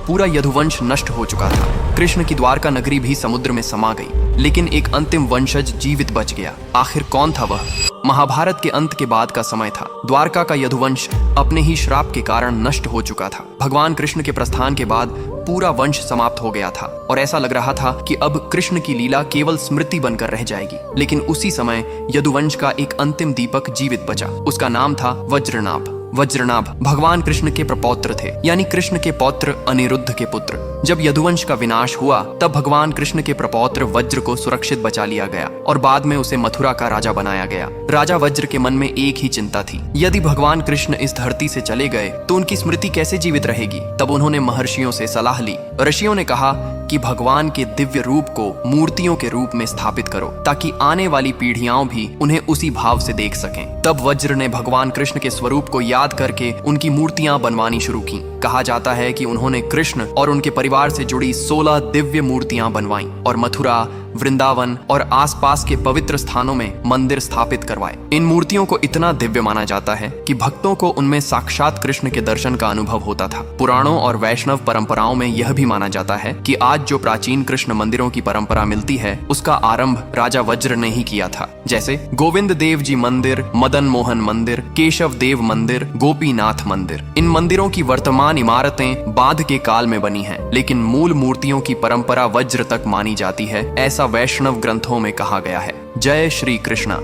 पूरा यदुवंश नष्ट हो चुका था। कृष्ण की द्वारका नगरी भी समुद्र में समा गई, लेकिन एक अंतिम वंशज जीवित बच गया। आखिर कौन था वह? महाभारत के अंत के बाद का समय था। द्वारका का यदुवंश अपने ही श्राप के कारण नष्ट हो चुका था। भगवान कृष्ण के प्रस्थान के बाद पूरा वंश समाप्त हो गया था और ऐसा लग रहा था कि अब कृष्ण की लीला केवल स्मृति बनकर रह जाएगी। लेकिन उसी समय यदुवंश का एक अंतिम दीपक जीवित बचा। उसका नाम था वज्रनाभ। वज्रनाभ भगवान कृष्ण के प्रपौत्र थे, यानी कृष्ण के पौत्र अनिरुद्ध के पुत्र। जब यदुवंश का विनाश हुआ तब भगवान कृष्ण के प्रपौत्र वज्र को सुरक्षित बचा लिया गया और बाद में उसे मथुरा का राजा बनाया गया। राजा वज्र के मन में एक ही चिंता थी, यदि भगवान कृष्ण इस धरती से चले गए तो उनकी स्मृति कैसे जीवित रहेगी। तब उन्होंने महर्षियों से सलाह ली। ऋषियों ने कहा कि भगवान के दिव्य रूप को मूर्तियों के रूप में स्थापित करो, ताकि आने वाली पीढ़ियां भी उन्हें उसी भाव से देख सकें। तब वज्र ने भगवान कृष्ण के स्वरूप को याद करके उनकी मूर्तियां बनवानी शुरू की। कहा जाता है कि उन्होंने कृष्ण और उनके परिवार से जुड़ी 16 दिव्य मूर्तियां बनवाई और मथुरा, वृंदावन और आसपास के पवित्र स्थानों में मंदिर स्थापित करवाए। इन मूर्तियों को इतना दिव्य माना जाता है कि भक्तों को उनमें साक्षात कृष्ण के दर्शन का अनुभव होता था। पुराणों और वैष्णव परंपराओं में यह भी माना जाता है कि आज जो प्राचीन कृष्ण मंदिरों की परंपरा मिलती है, उसका आरंभ राजा वज्र ने ही किया था। जैसे गोविंद देव जी मंदिर, मदन मोहन मंदिर, केशव देव मंदिर, गोपीनाथ मंदिर। इन मंदिरों की वर्तमान इमारतें बाद के काल में बनी हैं, लेकिन मूल मूर्तियों की परंपरा वज्र तक मानी जाती है, ऐसा वैष्णव ग्रंथों में कहा गया है। जय श्री कृष्णा।